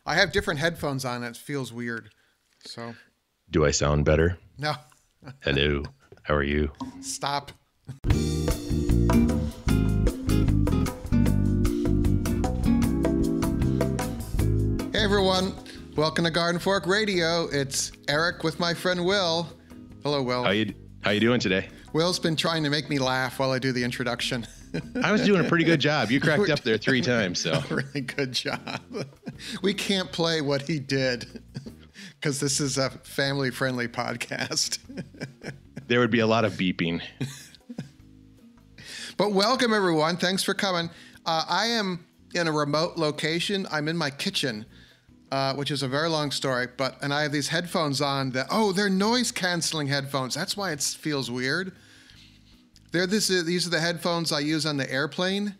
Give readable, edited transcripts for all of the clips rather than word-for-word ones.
I have different headphones on. It feels weird. So. Do I sound better? No. Hello. How are you? Stop. Hey everyone. Welcome to Garden Fork Radio. It's Eric with my friend Will. Hello, Will. How you doing today? Will's been trying to make me laugh while I do the introduction. I was doing a pretty good job. You cracked up there 3 times, so. Really good job. We can't play what he did because this is a family-friendly podcast. There would be a lot of beeping. But welcome, everyone. Thanks for coming. I am in a remote location. I'm in my kitchen, which is a very long story. And I have these headphones on that, they're noise-canceling headphones. That's why it feels weird. These are the headphones I use on the airplane.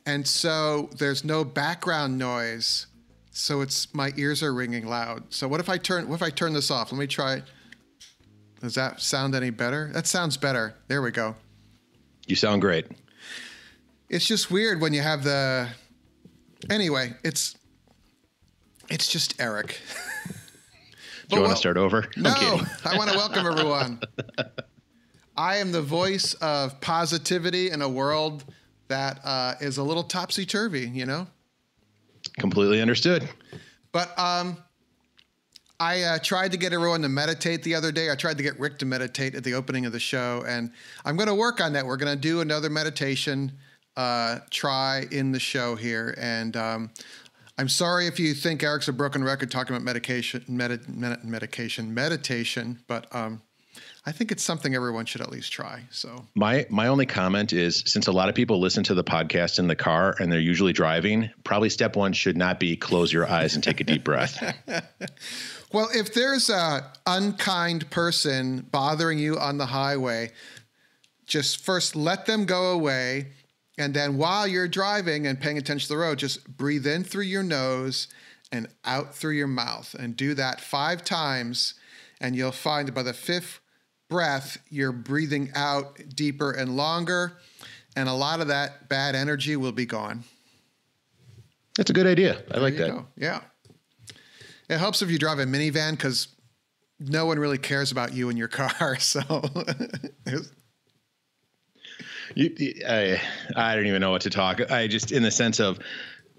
And so there's no background noise. So my ears are ringing loud. So what if I turn this off? Let me try it. Does that sound any better? That sounds better. There we go. You sound great. It's just weird when you have anyway, it's just Eric. Do you want to start over? No, I want to welcome everyone. I am the voice of positivity in a world that is a little topsy-turvy, you know? Completely understood. But I tried to get everyone to meditate the other day. I tried to get Rick to meditate at the opening of the show, and I'm going to work on that. We're going to do another meditation try in the show here, and I'm sorry if you think Eric's a broken record talking about meditation, but I think it's something everyone should at least try. So my only comment is, since a lot of people listen to the podcast in the car and they're usually driving, probably step 1 should not be close your eyes and take a deep breath. Well, if there's a unkind person bothering you on the highway, just first let them go away. And then while you're driving and paying attention to the road, just breathe in through your nose and out through your mouth, and do that 5 times. And you'll find that by the 5th breath, you're breathing out deeper and longer, and a lot of that bad energy will be gone. That's a good idea. I like that. Go. Yeah. It helps if you drive a minivan because no one really cares about you in your car. So I don't even know what to talk. I just, in the sense of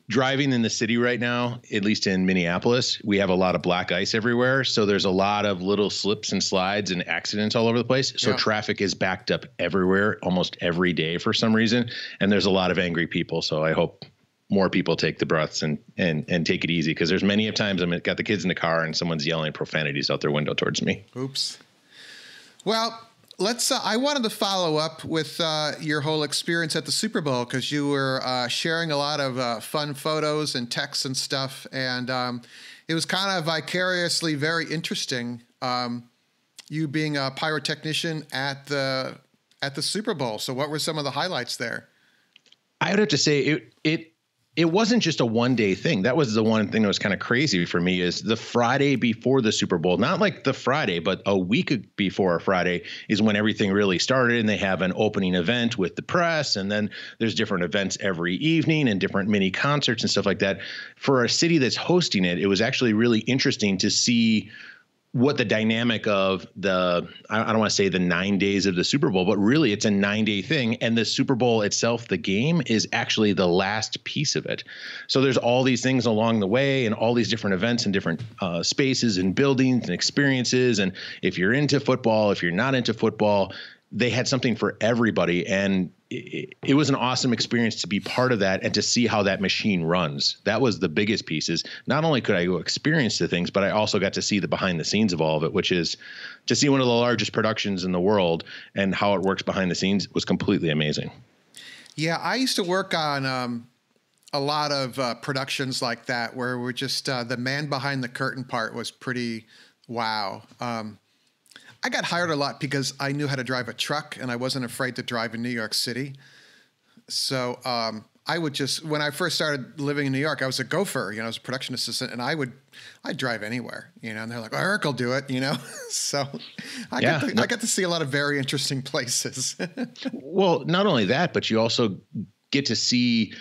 driving in the city right now, at least in Minneapolis, we have a lot of black ice everywhere. So there's a lot of little slips and slides and accidents all over the place. So traffic is backed up everywhere, almost every day for some reason. And there's a lot of angry people. So I hope more people take the breaths and take it easy, because there's many of times I've got the kids in the car and someone's yelling profanities out their window towards me. Oops. Well, I wanted to follow up with your whole experience at the Super Bowl, because you were sharing a lot of fun photos and texts and stuff, and it was kind of vicariously very interesting. You being a pyrotechnician at the Super Bowl. So, what were some of the highlights there? I would have to say it wasn't just a one-day thing. That was the one thing that was kind of crazy for me, is the Friday before the Super Bowl, not like the Friday, but a week before Friday is when everything really started, and they have an opening event with the press, and then there's different events every evening and different mini concerts and stuff like that. For a city that's hosting it, it was actually really interesting to see what the dynamic of I don't want to say the 9 days of the Super Bowl, but really it's a 9-day thing. And the Super Bowl itself, the game, is actually the last piece of it. So there's all these things along the way and all these different events and different spaces and buildings and experiences. And if you're into football, if you're not into football, they had something for everybody. And it was an awesome experience to be part of that and to see how that machine runs. That was the biggest piece. Is not only could I go experience the things, but I also got to see the behind the scenes of all of it, which is to see one of the largest productions in the world and how it works behind the scenes was completely amazing. Yeah, I used to work on a lot of productions like that, where we're just the man behind the curtain part was pretty wow. I got hired a lot because I knew how to drive a truck and I wasn't afraid to drive in New York City. So I would just, when I first started living in New York, I was a gopher, I was a production assistant, and I'd drive anywhere, and they're like, Eric will do it, So I got to see a lot of very interesting places. Well, not only that, but you also get to see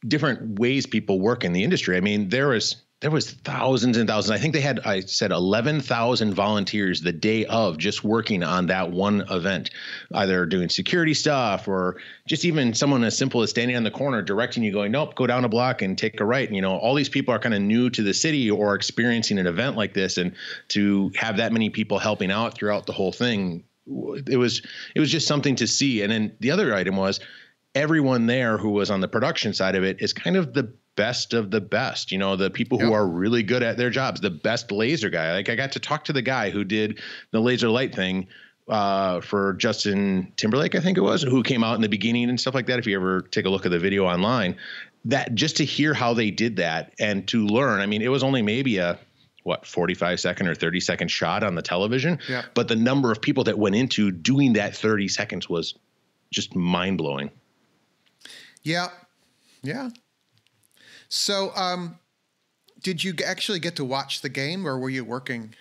different ways people work in the industry. I mean, there was there was thousands and thousands. I think they had, I said 11,000 volunteers the day of just working on that one event, either doing security stuff or just even someone as simple as standing on the corner directing you going, nope, go down a block and take a right. And, all these people are kind of new to the city or experiencing an event like this. And to have that many people helping out throughout the whole thing, it was just something to see. And then the other item was everyone there who was on the production side of it is kind of the best of the best, the people who are really good at their jobs, the best laser guy. Like I got to talk to the guy who did the laser light thing for Justin Timberlake, I think it was, who came out in the beginning and stuff like that. If you ever take a look at the video online, that just to hear how they did that and to learn, I mean, it was only maybe a 45-second or 30-second shot on the television, but the number of people that went into doing that 30 seconds was just mind blowing. Yeah. So, did you actually get to watch the game, or were you working?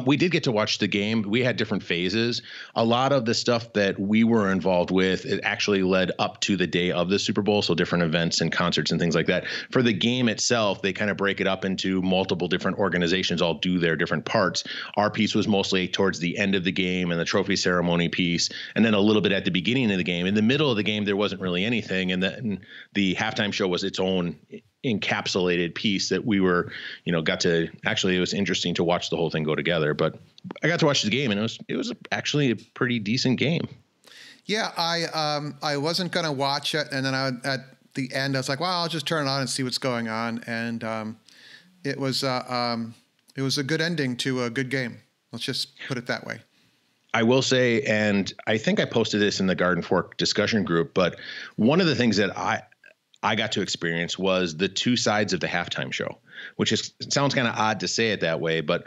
We did get to watch the game. We had different phases. A lot of the stuff that we were involved with, it actually led up to the day of the Super Bowl. So different events and concerts and things like that. For the game itself, they kind of break it up into multiple different organizations, all do their different parts. Our piece was mostly towards the end of the game and the trophy ceremony piece, and then a little bit at the beginning of the game. In the middle of the game, there wasn't really anything. And then the halftime show was its own encapsulated piece that we were, got to actually, it was interesting to watch the whole thing go together, but I got to watch the game and it was actually a pretty decent game. Yeah. I wasn't going to watch it. And then at the end, I was like, well, I'll just turn it on and see what's going on. And, it was a good ending to a good game. Let's just put it that way. I will say, and I think I posted this in the Garden Fork discussion group, but one of the things that I got to experience was the two sides of the halftime show, which sounds kind of odd to say it that way, but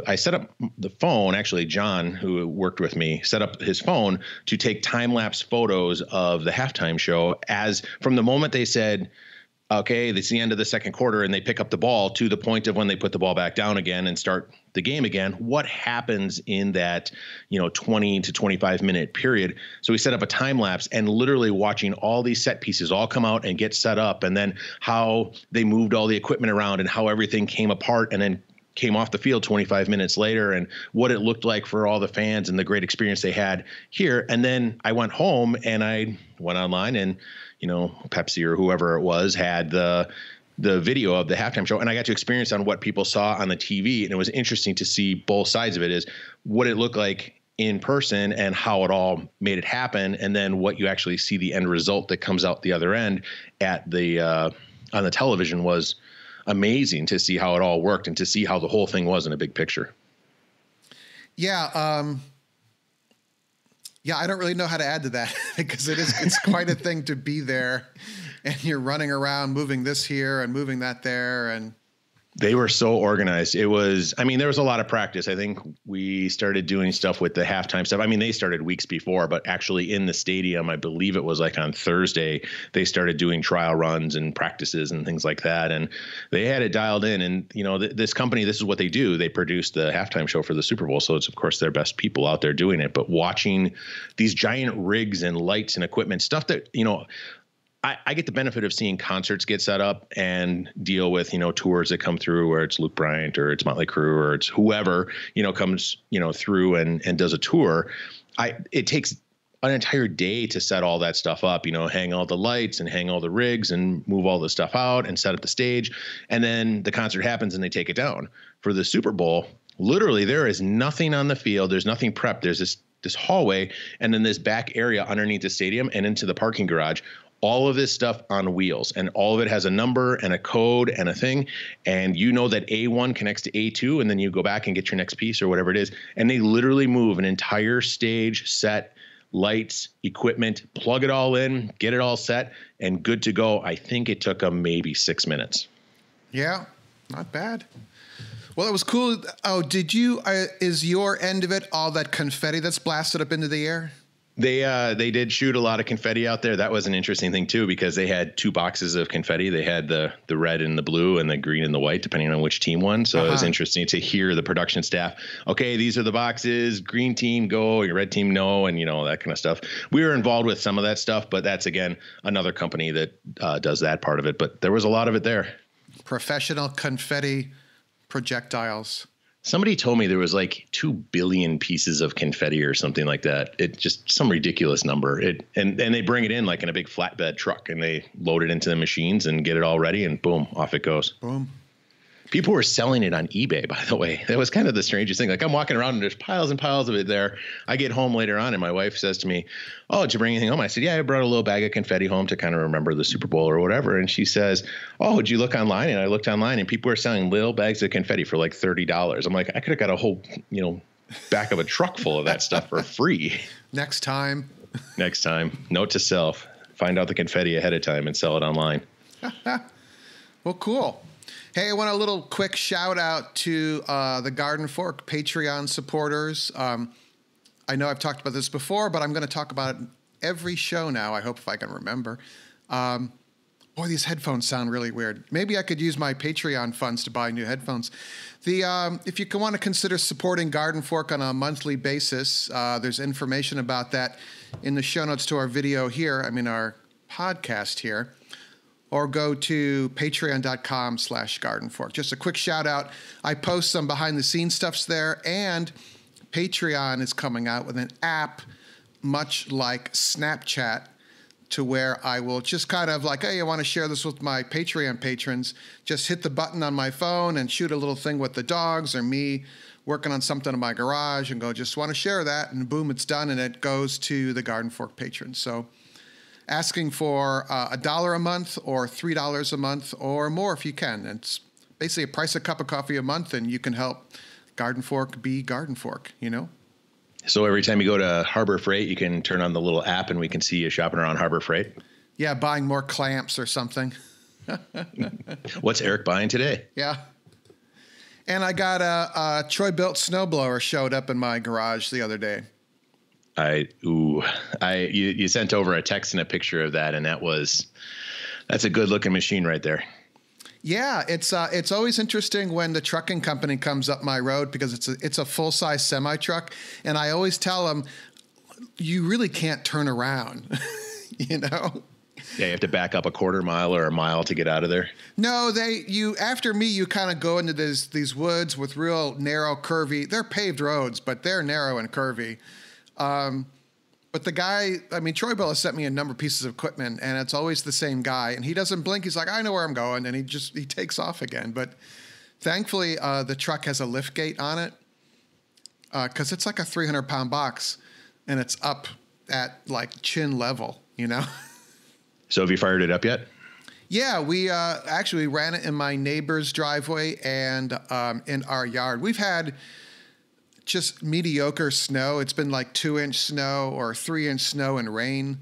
I set up the phone. Actually, John, who worked with me, set up his phone to take time-lapse photos of the halftime show as from the moment they said, okay, it's the end of the second quarter and they pick up the ball to the point of when they put the ball back down again and start the game again. What happens in that, 20 to 25 minute period? So we set up a time lapse and literally watching all these set pieces all come out and get set up, and then how they moved all the equipment around and how everything came apart and then came off the field 25 minutes later, and what it looked like for all the fans and the great experience they had here. And then I went home and I went online and, Pepsi or whoever it was had the video of the halftime show, and I got to experience on what people saw on the TV. And it was interesting to see both sides of it, is what it looked like in person and how it all made it happen. And then what you actually see, the end result that comes out the other end at on the television, was amazing to see how it all worked and to see how the whole thing was in a big picture. Yeah. Yeah, I don't really know how to add to that because it's quite a thing to be there and you're running around moving this here and moving that there. And they were so organized. There was a lot of practice. I think we started doing stuff with the halftime stuff. They started weeks before, but actually in the stadium, I believe it was like on Thursday, they started doing trial runs and practices and things like that. And they had it dialed in. And, this company, this is what they do. They produce the halftime show for the Super Bowl. So it's, of course, their best people out there doing it. But watching these giant rigs and lights and equipment, stuff that, I get the benefit of seeing concerts get set up and deal with, tours that come through where it's Luke Bryant or it's Motley Crue or it's whoever, comes, through and does a tour. It takes an entire day to set all that stuff up, hang all the lights and hang all the rigs and move all the stuff out and set up the stage. And then the concert happens and they take it down. For the Super Bowl, literally there is nothing on the field. There's nothing prepped. There's this hallway and then this back area underneath the stadium and into the parking garage. All of this stuff on wheels, and all of it has a number and a code and a thing. And that A1 connects to A2, and then you go back and get your next piece or whatever it is. And they literally move an entire stage set, lights, equipment, plug it all in, get it all set and good to go. I think it took them maybe 6 minutes. Yeah, not bad. Well, it was cool. Oh, did you, is your end of it all that confetti that's blasted up into the air? They did shoot a lot of confetti out there. That was an interesting thing too, because they had two boxes of confetti. They had the red and the blue and the green and the white, depending on which team won. So It was interesting to hear the production staff. Okay, these are the boxes. Green team go, your red team no, and that kind of stuff. We were involved with some of that stuff, but that's again another company that does that part of it. But there was a lot of it there. professional confetti projectiles. Somebody told me there was like 2 billion pieces of confetti or something like that. It just some ridiculous number. And they bring it in like in a big flatbed truck and they load it into the machines and get it all ready and boom, off it goes. Boom. People were selling it on eBay, by the way. That was kind of the strangest thing. Like I'm walking around and there's piles and piles of it there. I get home later on and my wife says to me, "Oh, did you bring anything home?" I said, "Yeah, I brought a little bag of confetti home to kind of remember the Super Bowl or whatever." And she says, "Oh, did you look online?" And I looked online and people were selling little bags of confetti for like $30. I'm like, I could have got a whole, back of a truck full of that stuff for free. Next time. Next time. Note to self, find out the confetti ahead of time and sell it online. Well, cool. Hey, I want a little quick shout out to the Garden Fork Patreon supporters. I know I've talked about this before, but I'm going to talk about it every show now. I hope if I can remember. Boy, these headphones sound really weird. Maybe I could use my Patreon funds to buy new headphones. If you want to consider supporting Garden Fork on a monthly basis, there's information about that in the show notes to our video here. Our podcast here. Or go to patreon.com/gardenfork. Just a quick shout out. I post some behind the scenes stuffs there, and Patreon is coming out with an app much like Snapchat, to where I will just kind of like, hey, I want to share this with my Patreon patrons. Just hit the button on my phone and shoot a little thing with the dogs or me working on something in my garage and go, just want to share that. And boom, it's done. And it goes to the Garden Fork patrons. So asking for $1 a month or $3 a month or more if you can. It's basically a price a cup of coffee a month, and you can help Garden Fork be Garden Fork, So every time you go to Harbor Freight, you can turn on the little app and we can see you shopping around Harbor Freight. Yeah, buying more clamps or something. What's Eric buying today? Yeah. And I got a Troy-built snowblower showed up in my garage the other day. You sent over a text and a picture of that, and that's a good looking machine right there. Yeah, it's always interesting when the trucking company comes up my road because it's a full size semi truck, and I always tell them, you really can't turn around, Yeah, you have to back up a quarter mile or a mile to get out of there. No, after me, you kind of go into these woods with real narrow, curvy. They're paved roads, but they're narrow and curvy. But the guy, Troy Bill has sent me a number of pieces of equipment, and it's always the same guy. And he doesn't blink. He's like, I know where I'm going. And he takes off again. But thankfully, the truck has a lift gate on it because it's like a 300-pound box, and it's up at like chin level, So have you fired it up yet? Yeah, we actually ran it in my neighbor's driveway and in our yard. We've had just mediocre snow. It's been like 2-inch snow or 3-inch snow and rain.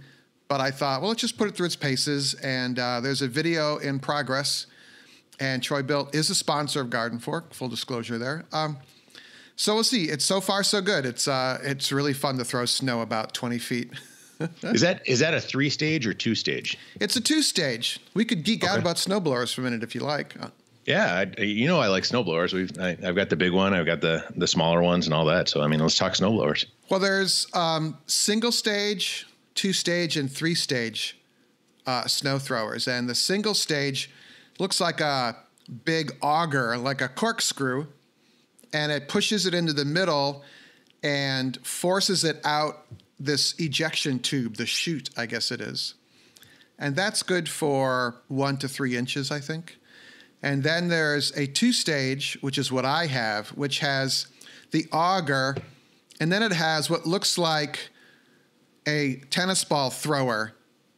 But I thought, well, let's just put it through its paces. And there's a video in progress. And Troy Built is a sponsor of Garden Fork, full disclosure there. So we'll see. It's so far so good. It's really fun to throw snow about 20 feet. Is that a 3-stage or 2-stage? It's a 2-stage. We could geek out about snowblowers for a minute if you like. Yeah, I like snowblowers. I've got the big one, I've got the smaller ones and all that. So let's talk snowblowers. Well, there's single stage, 2-stage, and 3-stage snow throwers, and the single stage looks like a big auger, like a corkscrew, and it pushes it into the middle and forces it out this ejection tube, the chute, I guess it is. And that's good for 1 to 3 inches, I think. And then there's a 2-stage, which is what I have, which has the auger, and then it has what looks like a tennis ball thrower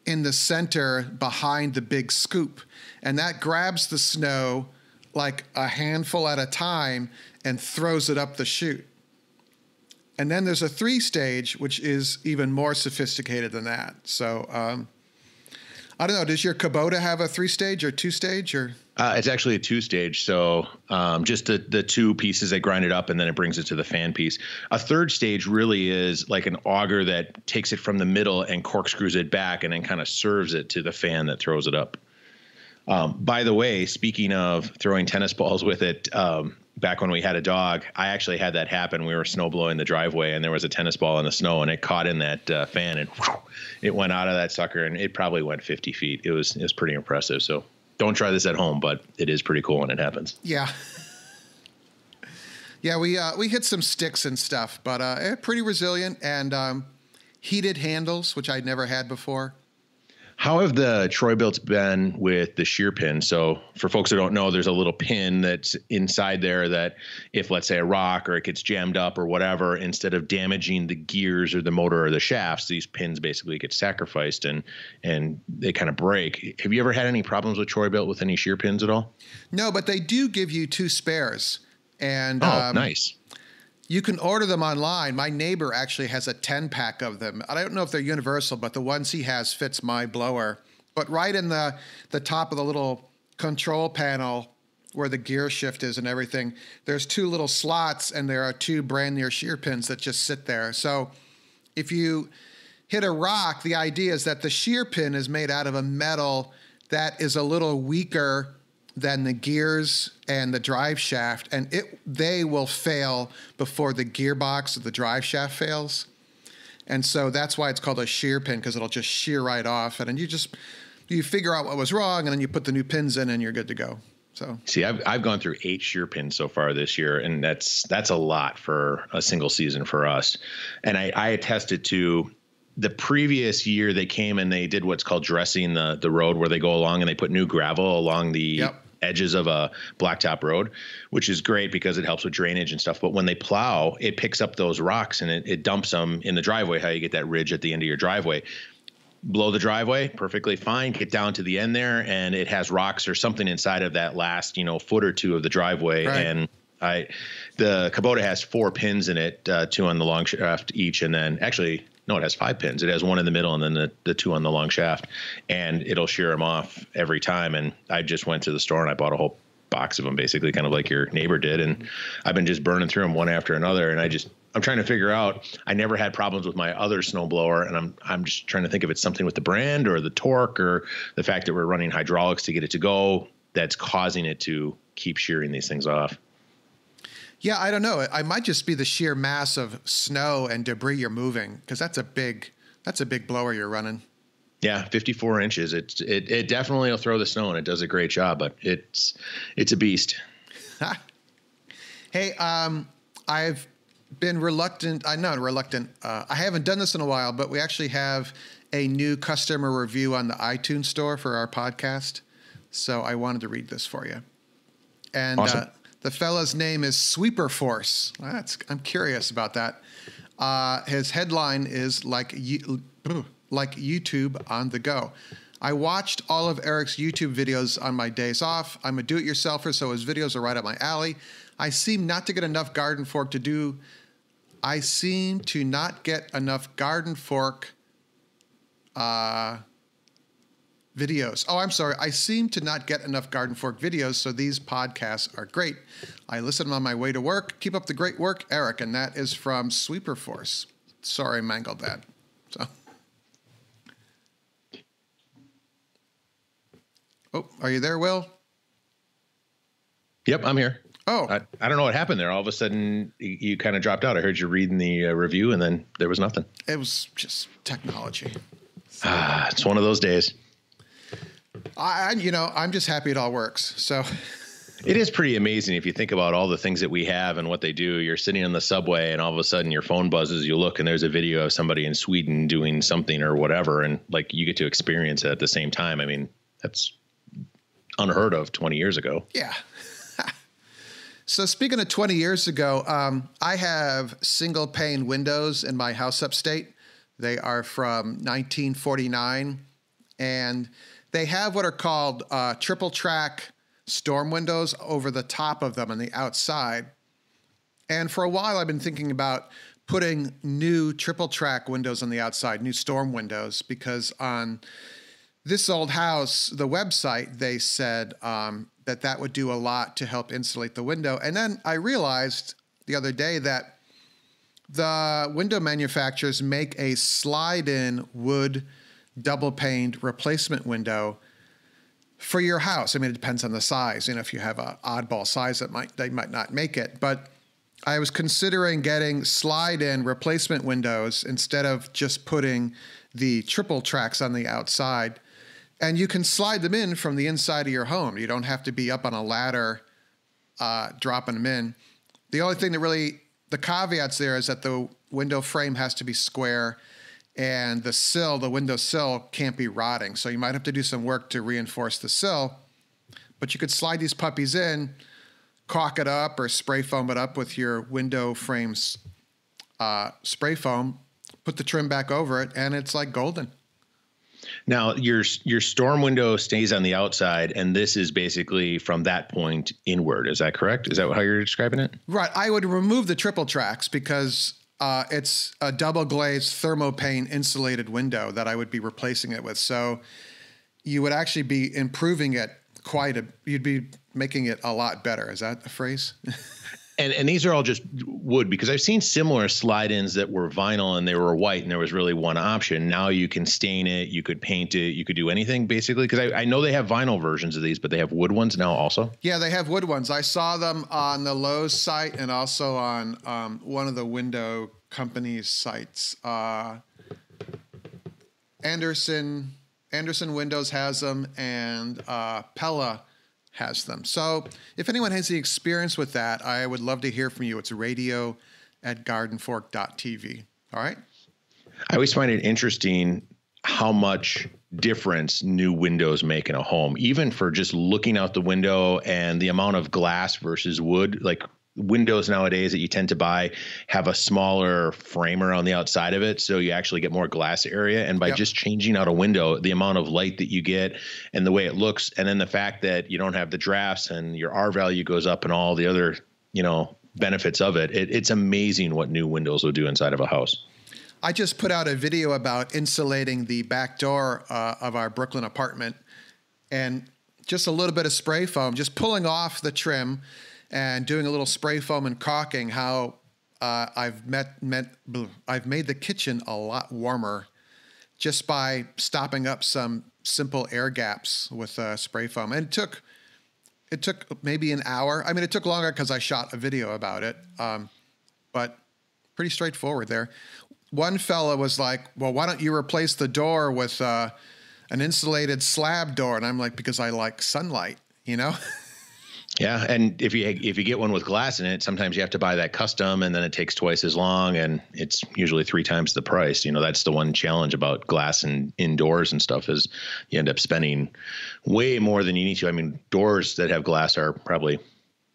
in the center behind the big scoop. And that grabs the snow like a handful at a time and throws it up the chute. And then there's a 3-stage, which is even more sophisticated than that. So I don't know. Does your Kubota have a 3-stage or 2-stage or? It's actually a 2-stage. So just the two pieces that grind it up and then it brings it to the fan piece. A 3rd stage really is like an auger that takes it from the middle and corkscrews it back and then kind of serves it to the fan that throws it up. By the way, speaking of throwing tennis balls with it, back when we had a dog, I actually had that happen. We were snow blowing the driveway and there was a tennis ball in the snow and it caught in that fan and it went out of that sucker and it probably went 50 feet. It was pretty impressive. So Don't try this at home, but it is pretty cool when it happens. Yeah. Yeah, we hit some sticks and stuff, but pretty resilient, and heated handles, which I'd never had before. How have the Troy-Bilts been with the shear pin? So for folks who don't know, there's a little pin that's inside there that if, let's say, a rock or it gets jammed up or whatever, instead of damaging the gears or the motor or the shafts, these pins basically get sacrificed and they kind of break. Have you ever had any problems with Troy-Bilt with any shear pins at all? No, but they do give you 2 spares. And nice. You can order them online. My neighbor actually has a 10-pack of them. I don't know if they're universal, but the ones he has fits my blower. But right in the top of the little control panel where the gear shift is and everything, there's 2 little slots, and there are 2 brand new shear pins that just sit there. So if you hit a rock, the idea is that the shear pin is made out of a metal that is a little weaker than the gears and the drive shaft, and they will fail before the gearbox or the drive shaft fails. And so that's why it's called a shear pin, because it'll just shear right off. And then you figure out what was wrong, and then you put the new pins in, and you're good to go. So see, I've gone through 8 shear pins so far this year, and that's a lot for a single season for us. And I attested to the previous year they came and they did what's called dressing the road, where they go along and they put new gravel along the edges of a blacktop road, which is great because it helps with drainage and stuff. But when they plow, it picks up those rocks and it dumps them in the driveway, how you get that ridge at the end of your driveway. Blow the driveway, perfectly fine. Get down to the end there, and it has rocks or something inside of that last, foot or 2 of the driveway. Right. And the Kubota has 4 pins in it, 2 on the long shaft each, and then actually, no, it has 5 pins. It has 1 in the middle and then the 2 on the long shaft, and it'll shear them off every time. And I just went to the store and I bought a whole box of them, basically kind of like your neighbor did. And I've been just burning through them one after another. And I'm trying to figure out, I never had problems with my other snowblower, and I'm just trying to think if it's something with the brand or the torque or the fact that we're running hydraulics to get it to go that's causing it to keep shearing these things off. Yeah, I don't know. I might just be the sheer mass of snow and debris you're moving, because that's a big blower you're running. Yeah, 54 inches. It definitely will throw the snow, and it does a great job, but it's a beast. Hey, I've been reluctant. I'm not reluctant. I haven't done this in a while, but we actually have a new customer review on the iTunes store for our podcast. So I wanted to read this for you. And awesome. The fella's name is Sweeper Force. I'm curious about that. His headline is like YouTube on the go. I watched all of Eric's YouTube videos on my days off. I'm a do-it-yourselfer, so his videos are right up my alley. I seem to not get enough garden fork videos. Oh, I'm sorry. I seem to not get enough garden fork videos, so these podcasts are great. I listen on my way to work. Keep up the great work, Eric. And that is from Sweeper Force. Sorry, I mangled that. So. Oh, are you there, Will? Yep, I'm here. Oh. I don't know what happened there. All of a sudden, you kind of dropped out. I heard you reading the review, and then there was nothing. It was just technology. So. It's one of those days. I'm just happy it all works. So it is pretty amazing if you think about all the things that we have and what they do. You're sitting on the subway and all of a sudden your phone buzzes, you look and there's a video of somebody in Sweden doing something or whatever. And like you get to experience it at the same time. I mean, that's unheard of 20 years ago. Yeah. So speaking of 20 years ago, I have single pane windows in my house upstate. They are from 1949, and they have what are called triple track storm windows over the top of them on the outside. And for a while, I've been thinking about putting new triple track windows on the outside, new storm windows, because on this old house, the website, they said that would do a lot to help insulate the window. And then I realized the other day that the window manufacturers make a slide-in wood double-paned replacement window for your house. I mean, it depends on the size. If you have an oddball size, they might not make it. But I was considering getting slide-in replacement windows instead of just putting the triple tracks on the outside. And you can slide them in from the inside of your home. You don't have to be up on a ladder dropping them in. The only thing that really, the caveats there is that the window frame has to be square and the window sill can't be rotting. So you might have to do some work to reinforce the sill, but you could slide these puppies in, caulk it up or spray foam it up with your window frames spray foam, put the trim back over it, and it's like golden. Now, your storm window stays on the outside, and this is basically from that point inward. Is that correct? Is that how you're describing it? Right. I would remove the triple tracks because it's a double glazed thermopane insulated window that I would be replacing it with. So you would actually be improving it you'd be making it a lot better. Is that a phrase? And these are all just wood, because I've seen similar slide-ins that were vinyl and they were white and there was really one option. Now you can stain it, you could paint it, you could do anything basically. Because I know they have vinyl versions of these, but they have wood ones now also. Yeah, they have wood ones. I saw them on the Lowe's site and also on one of the window company's sites. Anderson Windows has them, and Pella has them. So if anyone has any experience with that, I would love to hear from you. It's radio@gardenfork.tv. All right. I always find it interesting how much difference new windows make in a home, even for just looking out the window and the amount of glass versus wood. Like windows nowadays that you tend to buy have a smaller framer on the outside of it, so you actually get more glass area. And by just changing out a window, the amount of light that you get and the way it looks, and then the fact that you don't have the drafts and your R value goes up and all the other, benefits of it, it's amazing what new windows will do inside of a house. I just put out a video about insulating the back door of our Brooklyn apartment, and just a little bit of spray foam, just pulling off the trim and doing a little spray foam and caulking, how I've made the kitchen a lot warmer just by stopping up some simple air gaps with spray foam. And it took maybe an hour. I mean, it took longer because I shot a video about it, but pretty straightforward there. One fella was like, well, why don't you replace the door with an insulated slab door? And I'm like, because I like sunlight, Yeah, and if you get one with glass in it, sometimes you have to buy that custom, and then it takes twice as long, and it's usually 3 times the price. That's the one challenge about glass and indoors and stuff, is you end up spending way more than you need to. I mean, doors that have glass are probably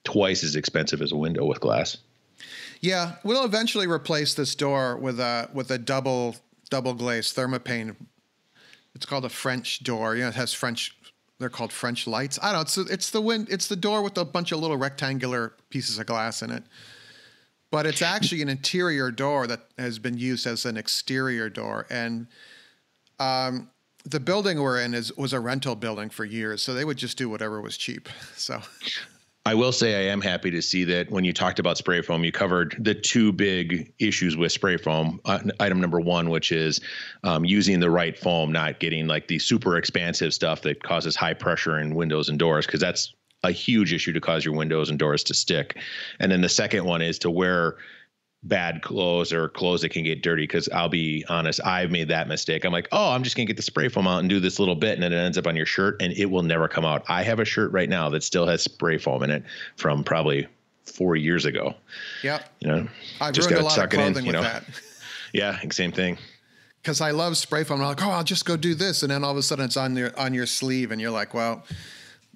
twice as expensive as a window with glass. Yeah, we'll eventually replace this door with a double glazed thermopane. It's called a French door. It has French. They're called French lights. I don't know. It's the door with a bunch of little rectangular pieces of glass in it. But it's actually an interior door that has been used as an exterior door. And the building we're in was a rental building for years, so they would just do whatever was cheap. So I will say I am happy to see that when you talked about spray foam, you covered the 2 big issues with spray foam. Item number 1, which is using the right foam, not getting like the super expansive stuff that causes high pressure in windows and doors, because that's a huge issue to cause your windows and doors to stick. And then the second one is to wear bad clothes or clothes that can get dirty, because I'll be honest, I've made that mistake. I'm like, I'm just gonna get the spray foam out and do this little bit, and then it ends up on your shirt and it will never come out. I have a shirt right now that still has spray foam in it from probably 4 years ago. Yep. I've just ruined a lot of clothing with that. Yeah, same thing. Because I love spray foam. I'm like, I'll just go do this, and then all of a sudden it's on your sleeve, and you're like, well,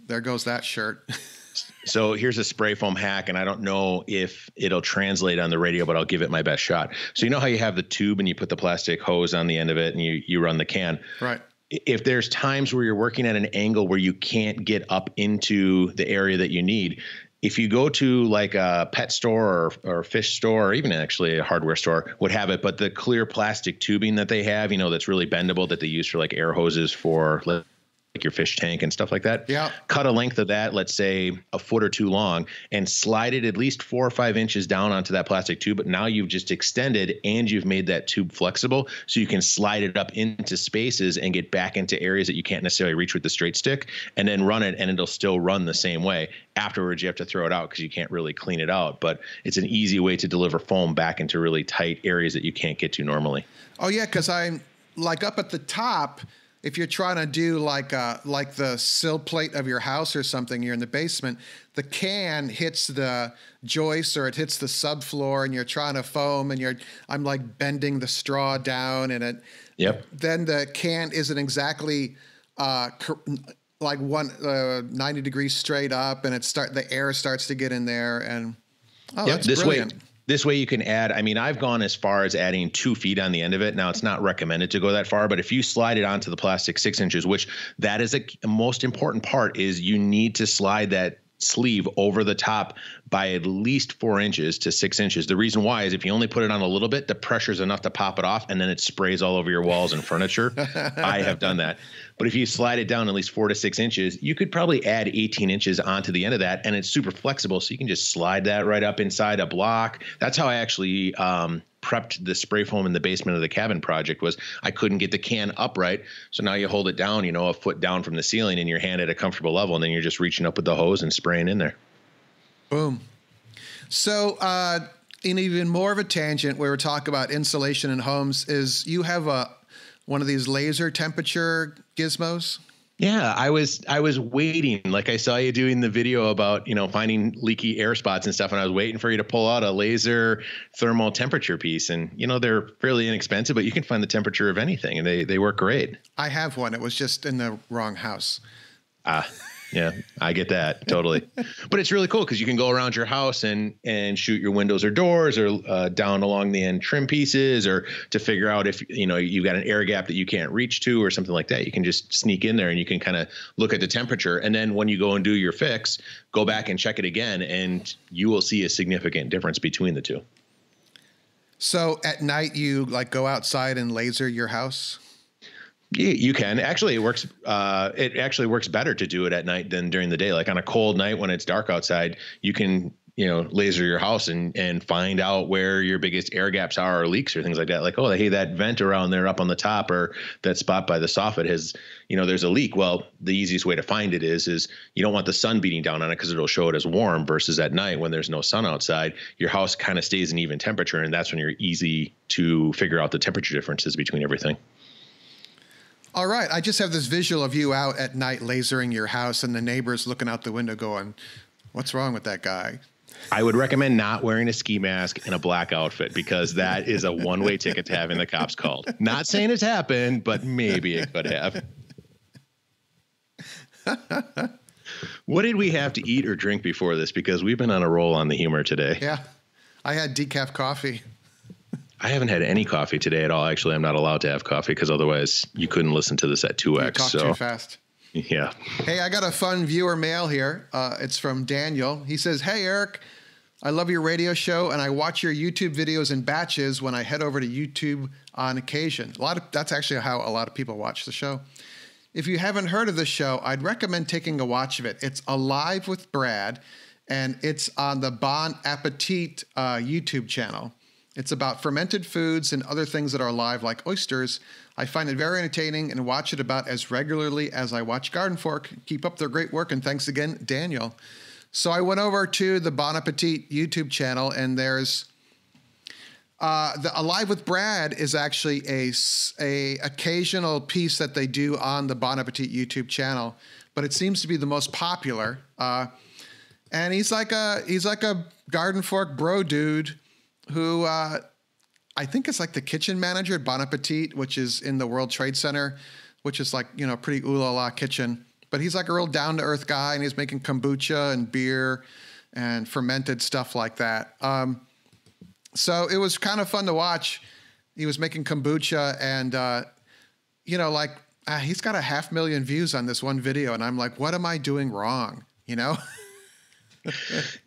there goes that shirt. So here's a spray foam hack, and I don't know if it'll translate on the radio, but I'll give it my best shot. So how you have the tube and you put the plastic hose on the end of it and you run the can. Right. If there's times where you're working at an angle where you can't get up into the area that you need, if you go to like a pet store or fish store, or even actually a hardware store would have it, but the clear plastic tubing that they have, that's really bendable, that they use for like air hoses for like your fish tank and stuff like that. Yeah. Cut a length of that, let's say a foot or 2 long, and slide it at least 4 or 5 inches down onto that plastic tube. But now you've just extended and you've made that tube flexible, so you can slide it up into spaces and get back into areas that you can't necessarily reach with the straight stick, and then run it, and it'll still run the same way. Afterwards, you have to throw it out because you can't really clean it out. But it's an easy way to deliver foam back into really tight areas that you can't get to normally. Oh, yeah, because I'm like up at the top, if you're trying to do like the sill plate of your house or something, you're in the basement, the can hits the joist or it hits the subfloor, and you're trying to foam, and I'm like bending the straw down, and then the can isn't exactly like 90 degrees straight up, and the air starts to get in there, and that's brilliant. This way you can add, I mean, I've gone as far as adding 2 feet on the end of it. Now, it's not recommended to go that far, but if you slide it onto the plastic 6 inches, which that is a most important part, is you need to slide that sleeve over the top by at least 4 inches to 6 inches. The reason why is if you only put it on a little bit, the pressure is enough to pop it off, and then it sprays all over your walls and furniture. I have done that. But if you slide it down at least 4 to 6 inches, you could probably add 18 inches onto the end of that, and it's super flexible, so you can just slide that right up inside a block. That's how I actually prepped the spray foam in the basement of the cabin project. Was I couldn't get the can upright, so now you hold it down, a foot down from the ceiling, in your hand at a comfortable level, and then you're just reaching up with the hose and spraying in there. Boom. So in even more of a tangent, where we're talking about insulation in homes, is you have one of these laser temperature gizmos? Yeah, I was waiting. Like, I saw you doing the video about, finding leaky air spots and stuff, and I was waiting for you to pull out a laser thermal temperature piece. And, they're fairly inexpensive, but you can find the temperature of anything, and they work great. I have one. It was just in the wrong house. Yeah, I get that totally. But it's really cool because you can go around your house and shoot your windows or doors, or down along the end trim pieces, or to figure out if you've got an air gap that you can't reach to or something like that. You can just sneak in there and you can kind of look at the temperature, and then when you go and do your fix, go back and check it again, and you will see a significant difference between the two. So at night you go outside and laser your house? You can. Actually, it works. It actually works better to do it at night than during the day. Like on a cold night when it's dark outside, you can, laser your house and find out where your biggest air gaps are, or leaks or things like that. Like, oh, hey, that vent around there up on the top, or that spot by the soffit has, there's a leak. Well, the easiest way to find it is you don't want the sun beating down on it, because it'll show it as warm, versus at night when there's no sun outside, your house kind of stays an even temperature. And that's when you're easy to figure out the temperature differences between everything. All right. I just have this visual of you out at night lasering your house, and the neighbors looking out the window going, what's wrong with that guy? I would recommend not wearing a ski mask and a black outfit, because that is a one-way ticket to having the cops called. Not saying it's happened, but maybe it could have. What did we have to eat or drink before this? Because we've been on a roll on the humor today. Yeah. I had decaf coffee. I haven't had any coffee today at all. Actually, I'm not allowed to have coffee, because otherwise you couldn't listen to this at 2x. You talk too fast. Yeah. Hey, I got a fun viewer mail here. It's from Daniel. He says, "Hey, Eric, I love your radio show, and I watch your YouTube videos in batches when I head over to YouTube on occasion." That's actually how a lot of people watch the show. If you haven't heard of the show, I'd recommend taking a watch of it. It's Alive with Brad, and it's on the Bon Appetit YouTube channel. It's about fermented foods and other things that are alive, like oysters. I find it very entertaining and watch it about as regularly as I watch Garden Fork. Keep up their great work, and thanks again, Daniel. So I went over to the Bon Appetit YouTube channel, and there's the Alive with Brad is actually a occasional piece that they do on the Bon Appetit YouTube channel, but it seems to be the most popular. And he's like a Garden Fork bro dude, who I think is like the kitchen manager at Bon Appetit, which is in the World Trade Center, which is like, pretty ooh la la kitchen. But he's like a real down-to-earth guy, and he's making kombucha and beer and fermented stuff like that. So it was kind of fun to watch. He was making kombucha, and, he's got 500,000 views on this one video. And I'm like, what am I doing wrong?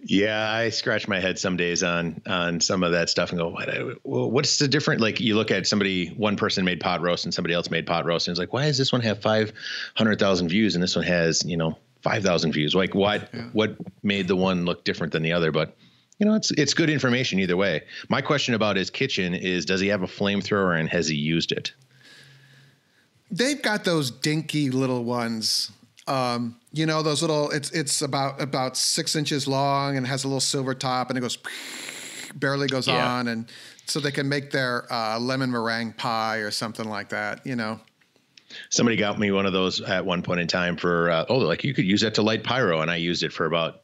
Yeah, I scratch my head some days on some of that stuff and go, what's the difference? Like, you look at one person made pot roast and somebody else made pot roast, and it's like, why does this one have 500,000 views and this one has 5,000 views? Like, what made the one look different than the other? But it's good information either way. My question about his kitchen is, does he have a flamethrower, and has he used it? They've got those dinky little ones. Those little, it's about 6 inches long and has a little silver top, and it goes, barely goes on. And so they can make their lemon meringue pie or something like that, Somebody got me one of those at one point in time for, like you could use that to light pyro. And I used it for about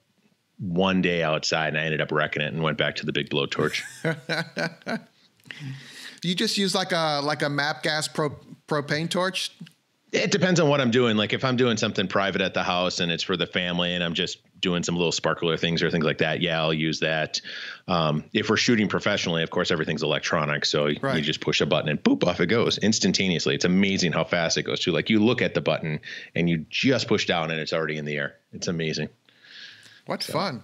one day outside and I ended up wrecking it and went back to the big blowtorch. You just use like a MAP gas propane torch? It depends on what I'm doing. Like if I'm doing something private at the house and it's for the family and I'm just doing some little sparkler things or things like that, yeah, I'll use that. If we're shooting professionally, of course, everything's electronic. So you just push a button and boop, off it goes instantaneously. It's amazing how fast it goes too. Like you look at the button and you just push down and it's already in the air. It's amazing. What fun.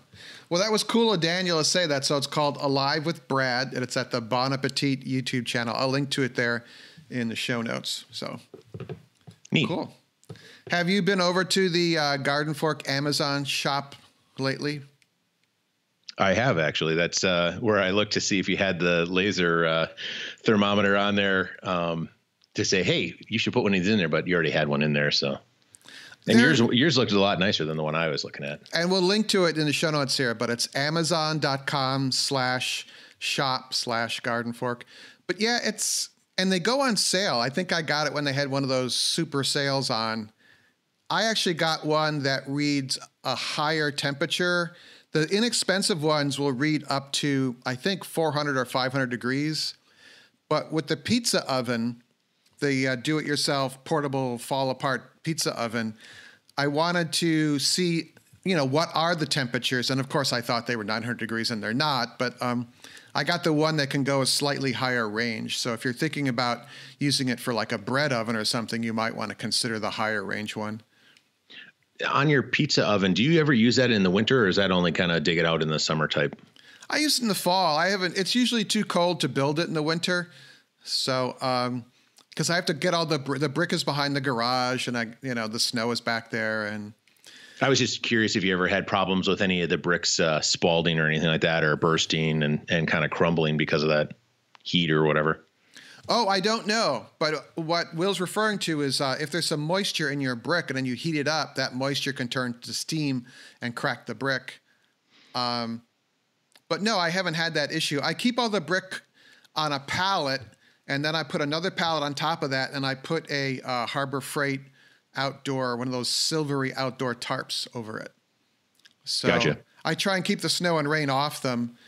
Well, that was cool of Daniel to say that. So it's called Alive with Brad, and it's at the Bon Appetit YouTube channel. I'll link to it there in the show notes. So neat. Cool. Have you been over to the Garden Fork Amazon shop lately? I have, actually. That's where I looked to see if you had the laser thermometer on there to say, hey, you should put one of these in there, but you already had one in there. So, and yours looked a lot nicer than the one I was looking at. And we'll link to it in the show notes here, but it's amazon.com/shop/Garden Fork. But yeah, and they go on sale. I think I got it when they had one of those super sales on. I actually got one that reads a higher temperature. The inexpensive ones will read up to, I think, 400 or 500 degrees. But with the pizza oven, the do-it-yourself portable fall-apart pizza oven, I wanted to see, what are the temperatures? And of course, I thought they were 900 degrees, and they're not. But I got the one that can go a slightly higher range. So if you're thinking about using it for like a bread oven or something, you might want to consider the higher range one. On your pizza oven, do you ever use that in the winter, or is that only kind of dig it out in the summer type? I use it in the fall. It's usually too cold to build it in the winter. So, because I have to get all the brick is behind the garage, and the snow is back there. And I was just curious if you ever had problems with any of the bricks spalding or anything like that, or bursting and kind of crumbling because of that heat or whatever. Oh, I don't know. But what Will's referring to is if there's some moisture in your brick and then you heat it up, that moisture can turn to steam and crack the brick. But no, I haven't had that issue. I keep all the brick on a pallet, and then I put another pallet on top of that, and I put a Harbor Freight outdoor, one of those silvery outdoor tarps over it. So gotcha. I try and keep the snow and rain off them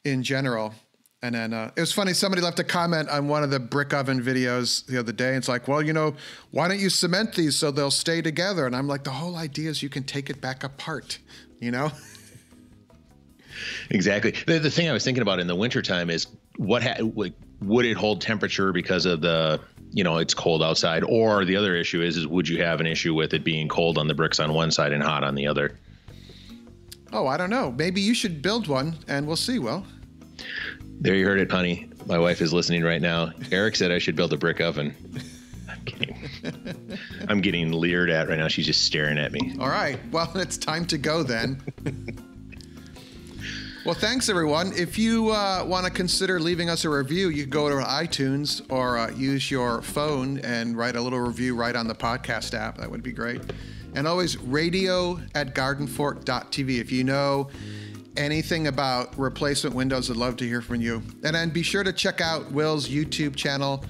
in general. And then it was funny. Somebody left a comment on one of the brick oven videos the other day. It's like, well, why don't you cement these so they'll stay together? And I'm like, the whole idea is you can take it back apart, Exactly. The thing I was thinking about in the wintertime is would it hold temperature because of the, it's cold outside? Or the other issue is would you have an issue with it being cold on the bricks on one side and hot on the other? Oh, I don't know. Maybe you should build one and we'll see, Will. There you heard it, honey. My wife is listening right now. Eric said I should build a brick oven. I'm kidding. I'm getting leered at right now. She's just staring at me. All right. Well, it's time to go then. Well, thanks, everyone. If you want to consider leaving us a review, you can go to iTunes or use your phone and write a little review right on the podcast app. That would be great. And always radio@gardenfork.tv. If you know anything about replacement windows, I'd love to hear from you. And then be sure to check out Will's YouTube channel,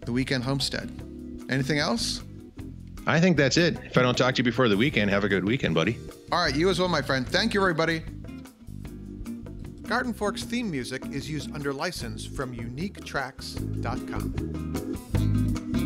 The Weekend Homestead. Anything else? I think that's it. If I don't talk to you before the weekend, have a good weekend, buddy. All right, you as well, my friend. Thank you, everybody. Garden Fork's theme music is used under license from uniquetracks.com.